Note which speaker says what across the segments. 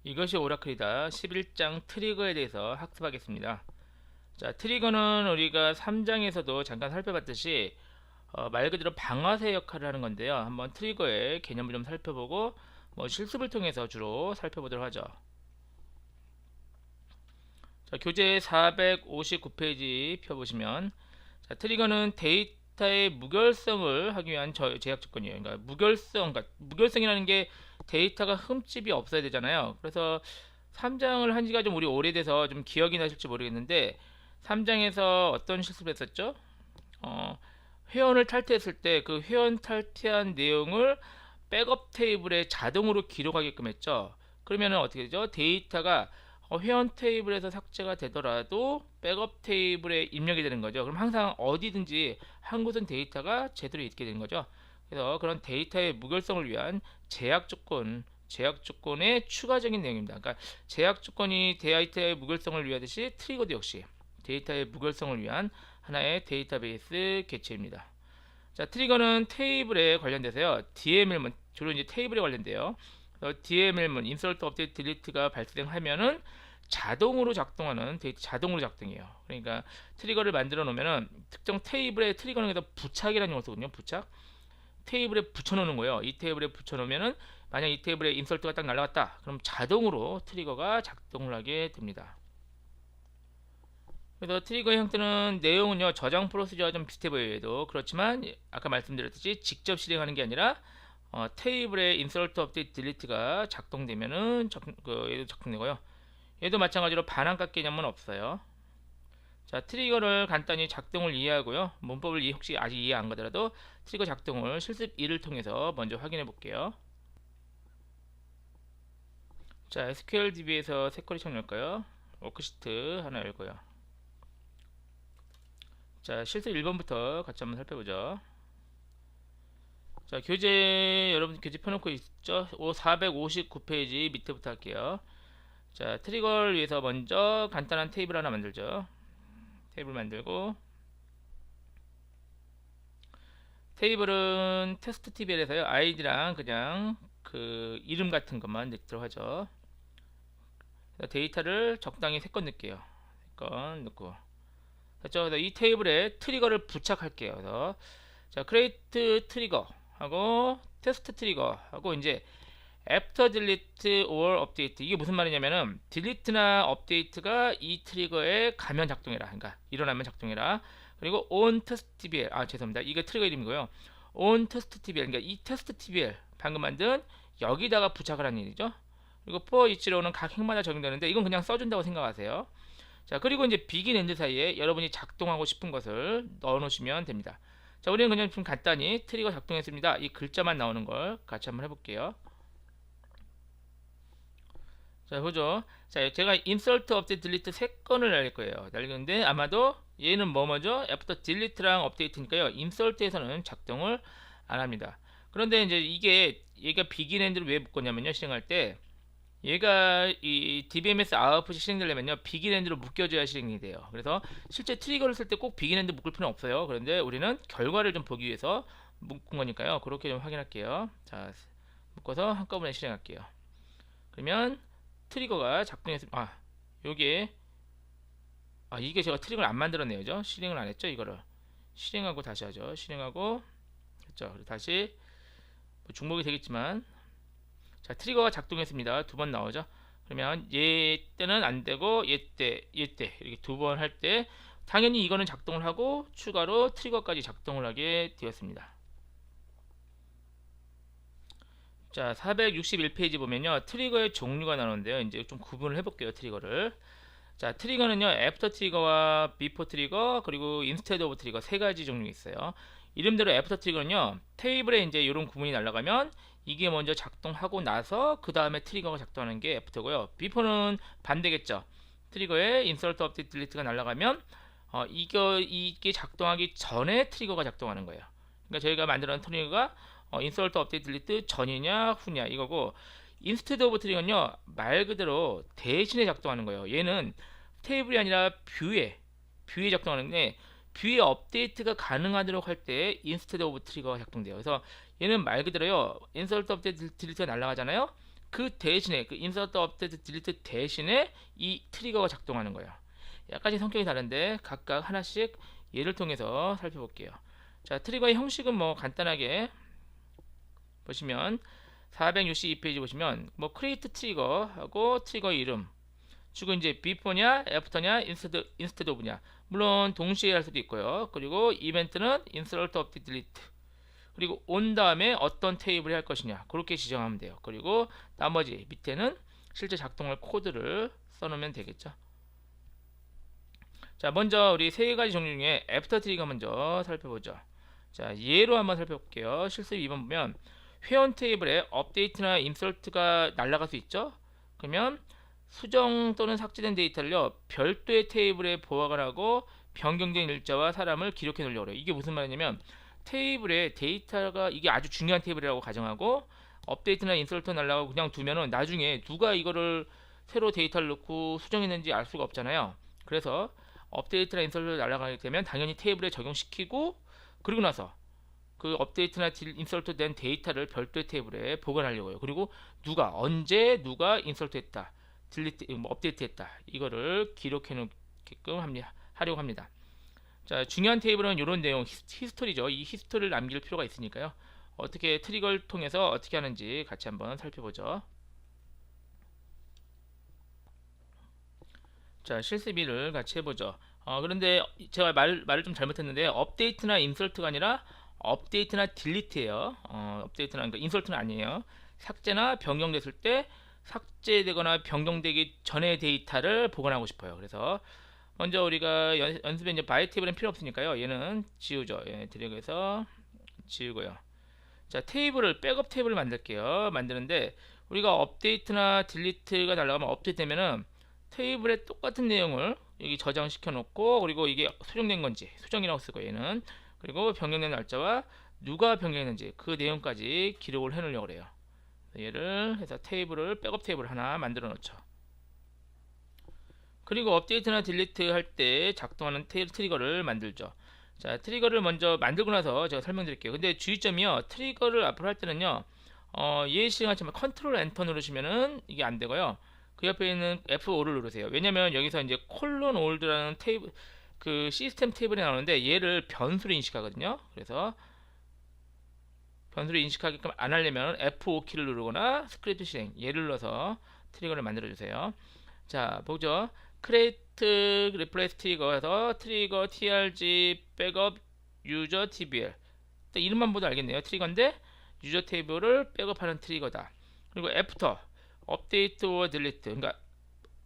Speaker 1: 이것이 오라클이다. 11장 트리거에 대해서 학습하겠습니다. 자, 트리거는 우리가 3장에서도 잠깐 살펴봤듯이 말 그대로 방아쇠 역할을 하는 건데요. 한번 트리거의 개념을 좀 살펴보고 실습을 통해서 주로 살펴보도록 하죠. 자, 교재 459페이지 펴보시면 자, 트리거는 데이터의 무결성을 하기 위한 제약 조건이에요. 그러니까 무결성이라는 게 데이터가 흠집이 없어야 되잖아요. 그래서 3장을 한 지가 좀 우리 오래돼서 좀 기억이 나실지 모르겠는데 3장에서 어떤 실습을 했었죠? 회원을 탈퇴했을 때 그 회원 탈퇴한 내용을 백업 테이블에 자동으로 기록하게끔 했죠. 그러면은 어떻게 되죠? 데이터가 회원 테이블에서 삭제가 되더라도 백업 테이블에 입력이 되는 거죠. 그럼 항상 어디든지 한 곳은 데이터가 제대로 있게 되는 거죠. 그래서 그런 데이터의 무결성을 위한 제약 조건의 추가적인 내용입니다. 그러니까 제약 조건이 데이터의 무결성을 위하듯이 트리거도 역시 데이터의 무결성을 위한 하나의 데이터베이스 개체입니다. 자, 트리거는 테이블에 관련돼서요. DML문 주로 이제 테이블에 관련돼요. DML문 insert, update, delete가 발생하면은 자동으로 작동하는 데이터 자동으로 작동해요. 그러니까 트리거를 만들어 놓으면은 특정 테이블에 트리거는 그래서 부착이라는 요소거든요. 부착. 테이블에 붙여 놓는 거예요. 이 테이블에 붙여 놓으면은 만약 이 테이블에 인설트가 딱 날라갔다. 그럼 자동으로 트리거가 작동을 하게 됩니다. 그래서 트리거의 형태는 내용은요 저장 프로시저와 좀 비슷해 보여도 그렇지만 아까 말씀드렸듯이 직접 실행하는 게 아니라 테이블에 insert, update, delete가 작동되면은 얘도 작동되고요. 얘도 마찬가지로 반환값 개념은 없어요. 자, 트리거를 간단히 작동을 이해하고요. 문법을 혹시 아직 이해 안 가더라도 트리거 작동을 실습 2를 통해서 먼저 확인해 볼게요. 자, SQL DB에서 새 쿼리청 열까요? 워크시트 하나 열고요. 자, 실습 1번부터 같이 한번 살펴보죠. 자, 여러분 교재 펴놓고 있죠? 459페이지 밑에부터 할게요. 자, 트리거를 위해서 먼저 간단한 테이블 하나 만들죠. 테이블 만들고 테이블은 테스트 TBL에서요 아이디랑 그냥 그 이름 같은 것만 넣도록 하죠. 데이터를 적당히 3건 넣을게요. 3건 넣고 됐죠? 그래서 이 테이블에 트리거를 부착할게요. 그래서 자, create 트리거 하고 테스트 트리거 하고 이제 after delete or update 이게 무슨 말이냐면은 delete나 update가 이 트리거에 가면 작동해라. 그러니까 일어나면 작동해라. 그리고 on test tbl 죄송합니다. 이게 트리거 이름이고요. on test tbl 그러니까 이 test tbl 방금 만든 여기다가 부착을 하는 일이죠. 그리고 for each로는 각 행마다 적용되는데 이건 그냥 써준다고 생각하세요. 자, 그리고 이제 begin end 사이에 여러분이 작동하고 싶은 것을 넣어 놓으시면 됩니다. 자, 우리는 그냥 좀 간단히 트리거 작동했습니다. 이 글자만 나오는 걸 같이 한번 해볼게요. 자, 보죠. 자, 제가 insert, update, delete 3건을 날릴 거예요. 날리는데 아마도 얘는 뭐죠? after delete랑 update니까요. insert에서는 작동을 안 합니다. 그런데 이제 얘가 begin end를 왜 묶었냐면요. 실행할 때 얘가 이 DBMS 아웃풋이 실행되려면요. begin end로 묶여줘야 실행이 돼요. 그래서 실제 트리거를 쓸 때 꼭 begin end 묶을 필요는 없어요. 그런데 우리는 결과를 좀 보기 위해서 묶은 거니까요. 그렇게 좀 확인할게요. 자, 묶어서 한꺼번에 실행할게요. 그러면 트리거가 작동했습니다. 이게 제가 트리거를 안 만들었네요. 실행을 안 했죠. 이거를 실행하고 다시 하죠. 실행하고 됐죠. 다시 중복이 되겠지만 자, 트리거가 작동했습니다. 2번 나오죠. 그러면 얘 때는 안 되고 얘 때 이렇게 2번 할 때 당연히 이거는 작동을 하고 추가로 트리거까지 작동을 하게 되었습니다. 자, 461페이지 보면요. 트리거의 종류가 나오는데요. 이제 좀 구분을 해볼게요. 트리거를. 자, 트리거는요. 애프터 트리거와 비포 트리거 그리고 인스테드 오브 트리거 3가지 종류가 있어요. 이름대로 애프터 트리거는요. 테이블에 이제 이런 구문이 날아가면 이게 먼저 작동하고 나서 그 다음에 트리거가 작동하는 게 애프터고요. 비포는 반대겠죠. 트리거에 인서트 업데이트 딜리트가 날아가면 이게 작동하기 전에 트리거가 작동하는 거예요. 그러니까 저희가 만들어낸 트리거가 인서트 업데이트 딜리트 전이냐 후냐 이거고 인스테드 오브 트리거는요 말 그대로 대신에 작동하는 거예요. 얘는 테이블이 아니라 뷰에 작동하는데 뷰에 업데이트가 가능하도록 할 때 인스테드 오브 트리거가 작동돼요. 그래서 얘는 말 그대로요 인서트 업데이트 딜리트가 날아가잖아요. 그 대신에 그 insert, update, delete 대신에 이 트리거가 작동하는 거예요. 약간의 성격이 다른데 각각 하나씩 예를 통해서 살펴볼게요. 자, 트리거의 형식은 뭐 간단하게 보시면 462페이지 보시면 뭐 create 트리거하고 트리거 이름 주로 이제 before냐, after냐, instead of냐. 물론 동시에 할 수도 있고요. 그리고 이벤트는 insert, update, delete. 그리고 온 다음에 어떤 테이블이 할 것이냐. 그렇게 지정하면 돼요. 그리고 나머지 밑에는 실제 작동할 코드를 써놓으면 되겠죠. 자, 먼저 우리 세 가지 종류 중에 애프터 트리거 먼저 살펴보죠. 자, 예로 한번 살펴볼게요. 실습 2번 보면 회원 테이블에 업데이트나 인설트가 날아갈 수 있죠. 그러면 수정 또는 삭제된 데이터를요 별도의 테이블에 보관을 하고 변경된 일자와 사람을 기록해 놓으려고 해요. 이게 무슨 말이냐면 테이블에 데이터가 이게 아주 중요한 테이블이라고 가정하고 업데이트나 인설트 날아가고 그냥 두면은 나중에 누가 이거를 새로 데이터를 넣고 수정했는지 알 수가 없잖아요. 그래서 업데이트나 인설트 날아가게 되면 당연히 테이블에 적용시키고 그리고 나서 그 업데이트나 인설트 된 데이터를 별도의 테이블에 보관하려고요. 그리고 누가 언제 누가 인설트했다, 딜리트, 업데이트했다 이거를 기록해 놓게끔 하려고 합니다. 자, 중요한 테이블은 이런 내용 히스토리죠. 이 히스토리를 남길 필요가 있으니까요. 어떻게 트리거를 통해서 어떻게 하는지 같이 한번 살펴보죠. 자, 실습 2를 같이 해보죠. 그런데 제가 말을 좀 잘못했는데 업데이트나 인설트가 아니라 업데이트나 딜리트예요. 업데이트나 그러니까 인설트는 아니에요. 삭제나 변경됐을 때 삭제되거나 변경되기 전의 데이터를 보관하고 싶어요. 그래서 먼저 우리가 연습에 이제 바이 테이블은 필요 없으니까요. 얘는 지우죠. 예, 드래그해서 지우고요. 자, 테이블을 백업 테이블을 만들게요. 만드는데 우리가 업데이트나 딜리트가 날아가면 업데이트 되면은 테이블에 똑같은 내용을 여기 저장시켜 놓고 그리고 이게 수정된 건지 수정이라고 쓰고 얘는 그리고 변경된 날짜와 누가 변경했는지 그 내용까지 기록을 해 놓으려고 그래요. 얘를 해서 테이블을 백업 테이블 하나 만들어 놓죠. 그리고 업데이트나 딜리트 할 때 작동하는 트리거를 만들죠. 자, 트리거를 먼저 만들고 나서 제가 설명드릴게요. 근데 주의점이요. 트리거를 앞으로 할 때는요. 예시같이 컨트롤 엔터 누르시면은 이게 안 되고요. 그 옆에 있는 F5를 누르세요. 왜냐면 여기서 이제 콜론 올드라는 테이블 그 시스템 테이블이 나오는데 얘를 변수로 인식하거든요. 그래서 변수로 인식하게끔 안 하려면 F5 키를 누르거나 스크립트 실행 얘를 눌러서 트리거를 만들어 주세요. 자, 보죠. create replace 트리거에서 트리거 trg 백업 유저 tbl 이름만 보도 알겠네요. 트리거인데 유저 테이블을 백업하는 트리거다. 그리고 after 업데이트 or delete 그러니까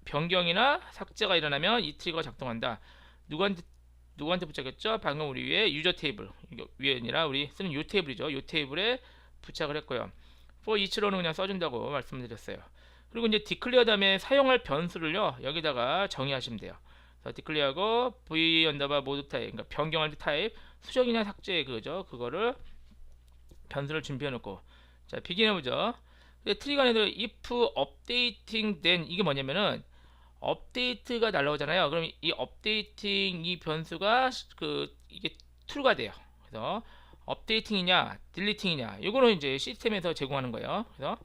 Speaker 1: 변경이나 삭제가 일어나면 이 트리거가 작동한다. 누구한테 붙였겠죠? 방금 우리 위에 유저 테이블 위에 아니라 우리 쓰는 요 테이블이죠. 요 테이블에 부착을 했고요. for each로는 그냥 써준다고 말씀드렸어요. 그리고 이제 declare 다음에 사용할 변수를요 여기다가 정의하시면 돼요. 그래서 declare하고 v 언더바 모드 타입 그러니까 변경할 때 타입 수정이나 삭제 그거죠. 그거를 변수를 준비해 놓고 자 비긴 해보죠. 트리거 안에도 if updating then 이게 뭐냐면은 업데이트가 날라오잖아요. 그럼 이 업데이팅 이 변수가 이게 true가 돼요. 그래서 업데이팅이냐 딜리팅이냐 이거는 이제 시스템에서 제공하는 거예요. 그래서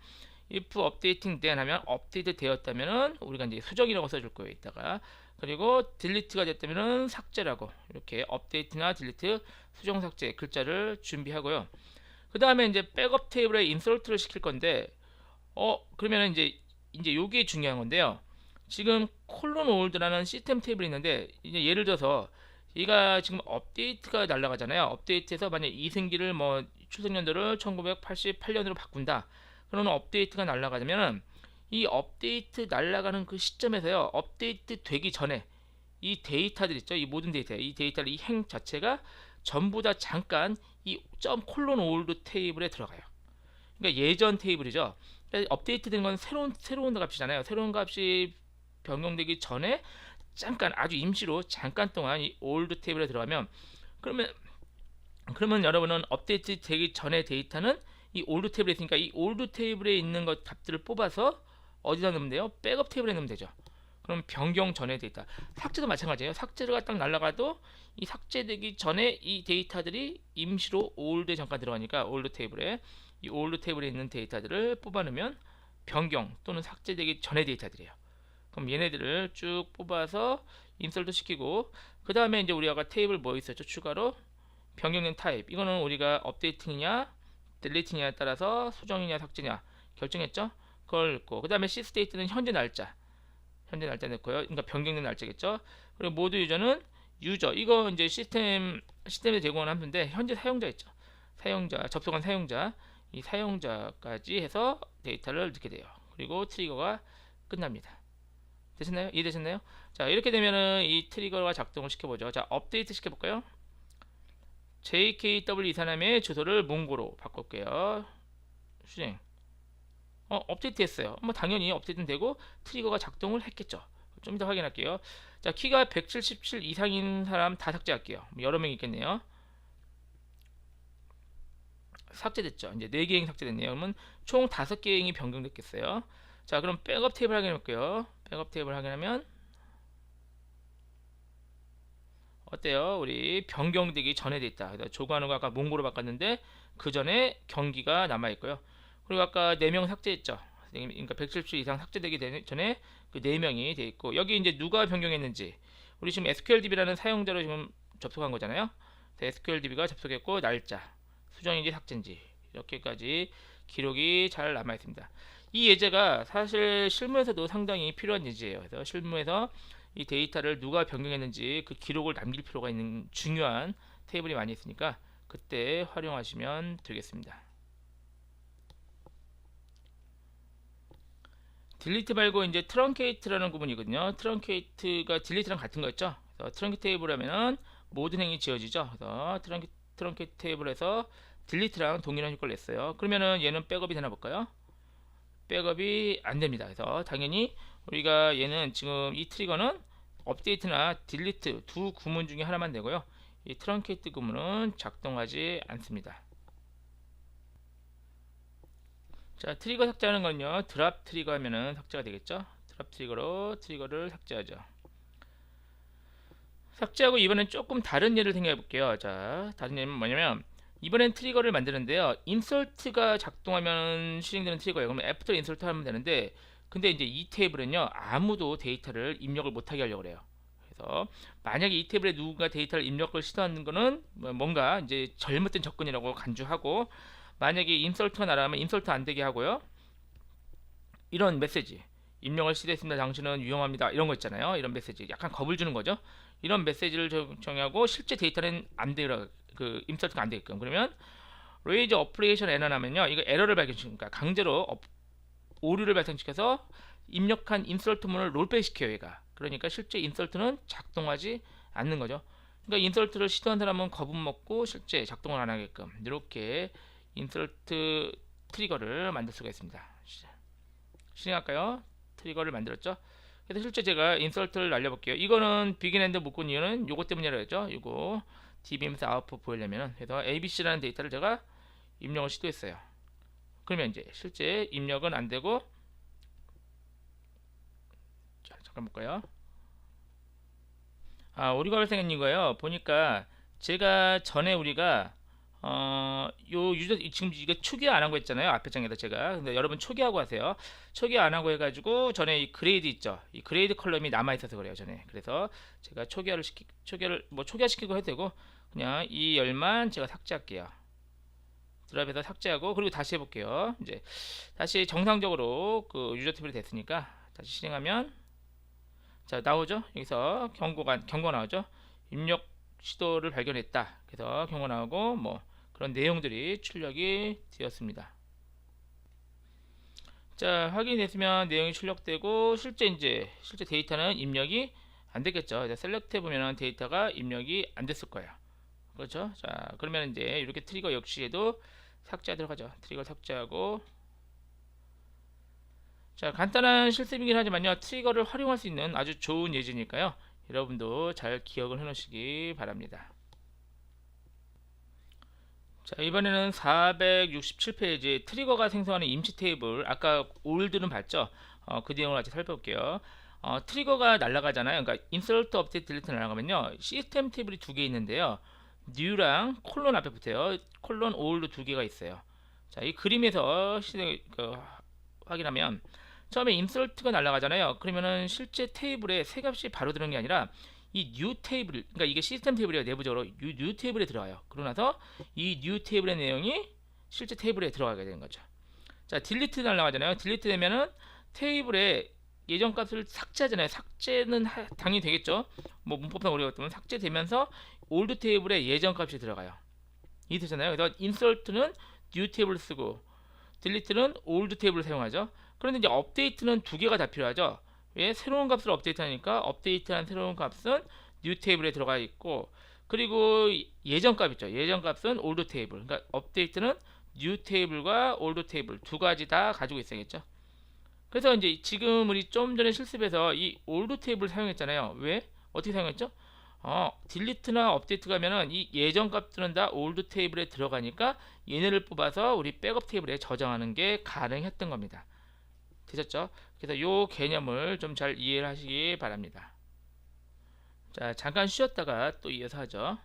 Speaker 1: if updating then 하면 업데이트 되었다면은 우리가 이제 수정이라고 써줄 거예요. 이따가 그리고 딜리트가 됐다면은 삭제라고 이렇게 업데이트나 딜리트 수정 삭제 글자를 준비하고요. 그 다음에 이제 백업 테이블에 인설트를 시킬 건데 그러면 이제 요게 중요한 건데요. 지금 콜론 올드라는 시스템 테이블이 있는데 이제 예를 들어서 얘가 지금 업데이트가 날라가잖아요. 업데이트에서 만약 이승기를 뭐 출생 연도를 1988년으로 바꾼다. 그러면 업데이트가 날라가면 이 업데이트 날라가는 그 시점에서요. 업데이트 되기 전에 이 데이터들 있죠. 이 모든 데이터, 이 데이터를 이 행 자체가 전부 다 잠깐 이 점 콜론 올드 테이블에 들어가요. 그러니까 예전 테이블이죠. 그러니까 업데이트된 건 새로운 값이잖아요. 새로운 값이 변경되기 전에 잠깐 아주 임시로 잠깐 동안 이 올드 테이블에 들어가면 그러면 여러분은 업데이트 되기 전에 데이터는 이 올드 테이블에 있으니까 이 올드 테이블에 있는 것 값들을 뽑아서 어디다 넣으면 돼요? 백업 테이블에 넣으면 되죠. 그럼 변경 전에 데이터 삭제도 마찬가지예요. 삭제가 딱 날라가도 이 삭제되기 전에 이 데이터들이 임시로 올드에 잠깐 들어가니까 올드 테이블에 이 올드 테이블에 있는 데이터들을 뽑아내면 변경 또는 삭제되기 전의 데이터들이에요. 그럼 얘네들을 쭉 뽑아서 인설트 시키고, 그 다음에 이제 우리가 아까 테이블 뭐 있었죠? 추가로 변경된 타입, 이거는 우리가 업데이팅이냐 딜리팅이냐에 따라서 수정이냐 삭제냐 결정했죠? 그걸 넣고, 그 다음에 시스테이트는 현재 날짜 넣고요. 그러니까 변경된 날짜겠죠. 그리고 모드 유저는 유저, 이거 이제 시스템에 제공하는 함수인데 현재 사용자 있죠. 사용자, 접속한 사용자, 이 사용자까지 해서 데이터를 넣게 돼요. 그리고 트리거가 끝납니다. 되셨나요? 이해되셨나요? 자, 이렇게 되면은 이 트리거가 작동을 시켜보죠. 자, 업데이트 시켜볼까요? JKW 이사람의 주소를 몽고로 바꿀게요. 실행. 업데이트 했어요. 뭐 당연히 업데이트는 되고 트리거가 작동을 했겠죠. 좀 이따 확인할게요. 자, 키가 177 이상인 사람 다 삭제할게요. 여러 명 있겠네요. 삭제됐죠. 이제 4개 행이 삭제됐네요. 그러면 총 5개 행이 변경됐겠어요. 자, 그럼 백업 테이블 확인해볼게요. 백업 테이블 확인하면 어때요? 우리 변경되기 전에 됐다. 조관우가 아까 몽고로 바꿨는데 그 전에 경기가 남아있고요. 그리고 아까 4명 삭제했죠. 그러니까 177 이상 삭제되기 전에 그 4명이 돼 있고, 여기 이제 누가 변경했는지, 우리 지금 SQLDB라는 사용자로 지금 접속한 거잖아요. SQLDB가 접속했고, 날짜, 수정인지 삭제인지 이렇게까지 기록이 잘 남아 있습니다. 이 예제가 사실 실무에서도 상당히 필요한 예제예요. 그래서 실무에서 이 데이터를 누가 변경했는지 그 기록을 남길 필요가 있는 중요한 테이블이 많이 있으니까 그때 활용하시면 되겠습니다. 딜리트 말고 이제 트렁케이트라는 구문이거든요. 트렁케이트가 딜리트랑 같은 거였죠. 그래서 트렁케이트 테이블 하면은 모든 행이 지워지죠. 그래서 트렁케이트 테이블에서 딜리트랑 동일한 효과를 냈어요. 그러면은 얘는 백업이 되나 볼까요? 백업이 안 됩니다. 그래서 당연히 우리가 얘는 지금 이 트리거는 업데이트나 딜리트 두 구문 중에 하나만 되고요. 이 트렁케이트 구문은 작동하지 않습니다. 자, 트리거 삭제하는 건요, 드랍 트리거 하면은 삭제가 되겠죠. 드랍 트리거로 트리거를 삭제하죠. 삭제하고 이번엔 조금 다른 예를 생각해 볼게요. 자, 다른 예는 뭐냐면 이번엔 트리거를 만드는데요, 인설트가 작동하면 실행되는 트리거예요. 그러면 애프터 인설트 하면 되는데, 근데 이제 이 테이블은요 아무도 데이터를 입력을 못하게 하려고 그래요. 그래서 만약에 이 테이블에 누군가 데이터를 입력을 시도하는 거는 뭔가 이제 잘못된 접근이라고 간주하고, 만약에 인설트가 날아가면 인설트 안 되게 하고요, 이런 메시지, 입력을 시도했습니다, 당신은 위험합니다, 이런 거 있잖아요. 이런 메시지 약간 겁을 주는 거죠. 이런 메시지를 정하고 실제 데이터는 안 되라, 그 인설트가 안 되게끔. 그러면 raise operation error 하면요, 이거 에러를 발견시키니까 강제로 오류를 발생시켜서 입력한 인설트문을 롤백 시켜요, 얘가. 그러니까 실제 인설트는 작동하지 않는 거죠. 그러니까 인설트를 시도한 사람은 겁은 먹고 실제 작동을 안 하게끔 이렇게 인설트 트리거를 만들 수가 있습니다. 실행할까요? 트리거를 만들었죠. 그래서 실제 제가 인설트를 날려볼게요. 이거는 비긴 엔드 묶은 이유는 요거 때문이라고 했죠. 이거 dbeams 아웃풋 보이려면, 그래서 abc라는 데이터를 제가 입력을 시도했어요. 그러면 이제 실제 입력은 안 되고, 자, 잠깐 볼까요? 오류가 발생한 이거예요. 보니까 제가 전에 우리가 요 유저 지금 이거 초기 안 한 거 있잖아요. 앞에 장에다 제가. 근데 여러분 초기하고 하세요. 초기 안 하고 해가지고 전에 이 그레이드 있죠. 이 그레이드 컬럼이 남아 있어서 그래요, 전에. 그래서 제가 초기화를 뭐 초기화 시키고 해도 되고, 그냥 이 열만 제가 삭제할게요. 드랍에서 삭제하고, 그리고 다시 해볼게요. 이제 다시 정상적으로 그 유저 테이블이 됐으니까 다시 실행하면, 자, 나오죠. 여기서 경고 나오죠. 입력 시도를 발견했다. 그래서 경고 나오고 뭐 그런 내용들이 출력이 되었습니다. 자, 확인됐으면 내용이 출력되고, 실제 데이터는 입력이 안 됐겠죠. 셀렉트 해보면 데이터가 입력이 안 됐을 거예요. 그렇죠. 자, 그러면 이제 이렇게 트리거 역시에도 삭제하도록 하죠. 트리거 삭제하고, 자, 간단한 실습이긴 하지만요, 트리거를 활용할 수 있는 아주 좋은 예제니까요, 여러분도 잘 기억을 해 놓으시기 바랍니다. 자, 이번에는 467페이지 트리거가 생성하는 임시 테이블, 아까 올드는 봤죠? 그 내용을 같이 살펴볼게요. 트리거가 날아가잖아요. 그러니까 인서트, 업데이트, 딜리트 날아가면요, 시스템 테이블이 2개 있는데요, new랑 콜론 앞에 붙어요. 콜론 올드 2개가 있어요. 자, 이 그림에서 확인하면 처음에 insert가 날아가잖아요. 그러면은 실제 테이블에 새 값이 바로 들어오는 게 아니라 이 new 테이블, 그러니까 이게 시스템 테이블이에요. 내부적으로 new 테이블에 들어가요. 그러고 나서 이 new 테이블의 내용이 실제 테이블에 들어가게 되는 거죠. 자, delete 날아가잖아요. delete 되면은 테이블에 예전 값을 삭제하잖아요. 삭제는 당연히 되겠죠. 뭐 문법상 우리가 보면 삭제되면서 old 테이블에 예전 값이 들어가요. 이 뜻이잖아요. 그래서 insert는 new 테이블을 쓰고 delete는 old 테이블을 사용하죠. 그런데 이제 업데이트는 두 개가 다 필요하죠. 왜? 새로운 값을 업데이트하니까 업데이트한 새로운 값은 new 테이블에 들어가 있고, 그리고 예전 값 있죠. 예전 값은 old 테이블. 그러니까 업데이트는 new 테이블과 old 테이블 두 가지 다 가지고 있어야겠죠. 그래서 이제 지금 우리 좀 전에 실습에서 이 old 테이블을 사용했잖아요. 왜? 어떻게 사용했죠? 딜리트나 업데이트 가면은 이 예전 값들은 다 old 테이블에 들어가니까 얘네를 뽑아서 우리 백업 테이블에 저장하는 게 가능했던 겁니다. 되셨죠? 그래서 요 개념을 좀 잘 이해를 하시기 바랍니다. 자, 잠깐 쉬었다가 또 이어서 하죠.